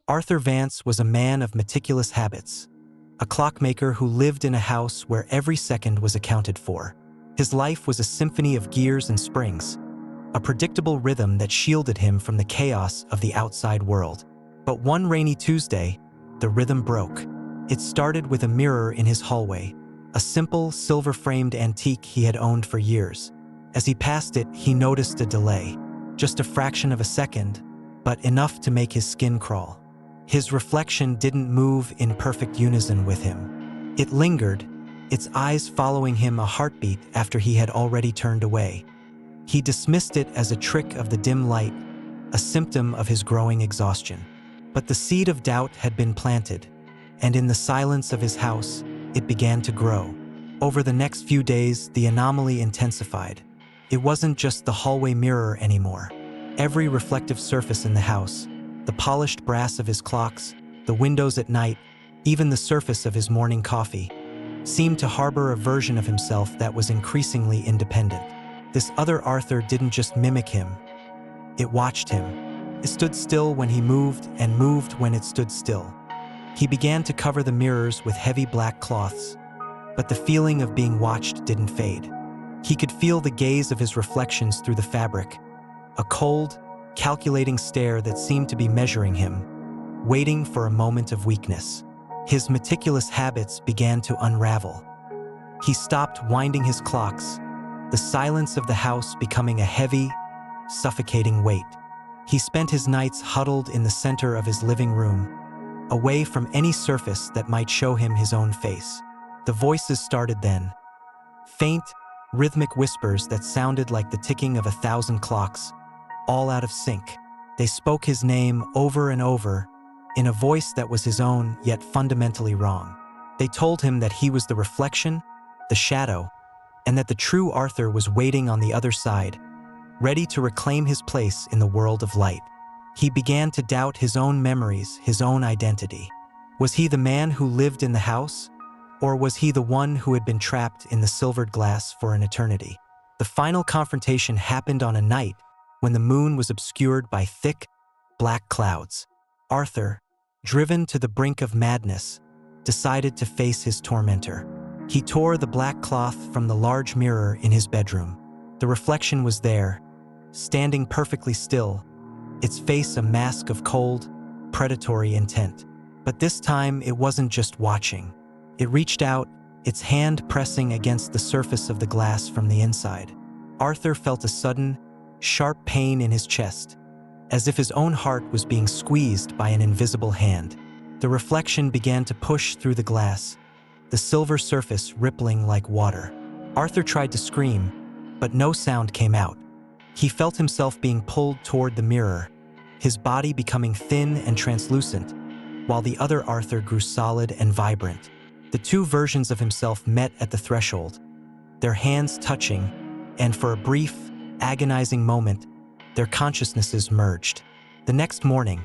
Arthur Vance was a man of meticulous habits, a clockmaker who lived in a house where every second was accounted for. His life was a symphony of gears and springs, a predictable rhythm that shielded him from the chaos of the outside world. But one rainy Tuesday, the rhythm broke. It started with a mirror in his hallway, a simple, silver-framed antique he had owned for years. As he passed it, he noticed a delay, just a fraction of a second, but enough to make his skin crawl. His reflection didn't move in perfect unison with him. It lingered, its eyes following him a heartbeat after he had already turned away. He dismissed it as a trick of the dim light, a symptom of his growing exhaustion. But the seed of doubt had been planted, and in the silence of his house, it began to grow. Over the next few days, the anomaly intensified. It wasn't just the hallway mirror anymore. Every reflective surface in the house, the polished brass of his clocks, the windows at night, even the surface of his morning coffee, seemed to harbor a version of himself that was increasingly independent. This other Arthur didn't just mimic him, it watched him. It stood still when he moved and moved when it stood still. He began to cover the mirrors with heavy black cloths, but the feeling of being watched didn't fade. He could feel the gaze of his reflections through the fabric, a cold, calculating stare that seemed to be measuring him, waiting for a moment of weakness. His meticulous habits began to unravel. He stopped winding his clocks, the silence of the house becoming a heavy, suffocating weight. He spent his nights huddled in the center of his living room, away from any surface that might show him his own face. The voices started then, faint, rhythmic whispers that sounded like the ticking of 1,000 clocks, all out of sync. They spoke his name over and over, in a voice that was his own, yet fundamentally wrong. They told him that he was the reflection, the shadow, and that the true Arthur was waiting on the other side, ready to reclaim his place in the world of light. He began to doubt his own memories, his own identity. Was he the man who lived in the house, or was he the one who had been trapped in the silvered glass for an eternity? The final confrontation happened on a night when the moon was obscured by thick, black clouds. Arthur, driven to the brink of madness, decided to face his tormentor. He tore the black cloth from the large mirror in his bedroom. The reflection was there, standing perfectly still, its face a mask of cold, predatory intent. But this time it wasn't just watching. It reached out, its hand pressing against the surface of the glass from the inside. Arthur felt a sudden, sharp pain in his chest, as if his own heart was being squeezed by an invisible hand. The reflection began to push through the glass, the silver surface rippling like water. Arthur tried to scream, but no sound came out. He felt himself being pulled toward the mirror, his body becoming thin and translucent, while the other Arthur grew solid and vibrant. The two versions of himself met at the threshold, their hands touching, and for a brief, agonizing moment, their consciousnesses merged. The next morning,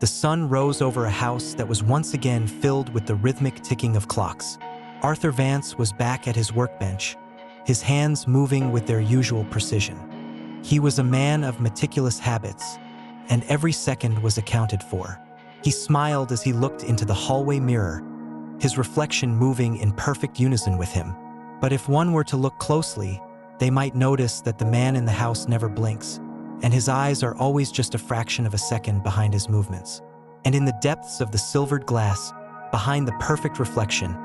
the sun rose over a house that was once again filled with the rhythmic ticking of clocks. Arthur Vance was back at his workbench, his hands moving with their usual precision. He was a man of meticulous habits, and every second was accounted for. He smiled as he looked into the hallway mirror, his reflection moving in perfect unison with him. But if one were to look closely, they might notice that the man in the house never blinks, and his eyes are always just a fraction of a second behind his movements. And in the depths of the silvered glass, behind the perfect reflection,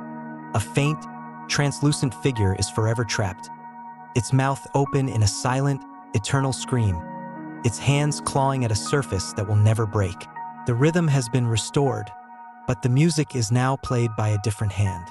a faint, translucent figure is forever trapped, its mouth open in a silent, eternal scream, its hands clawing at a surface that will never break. The rhythm has been restored, but the music is now played by a different hand.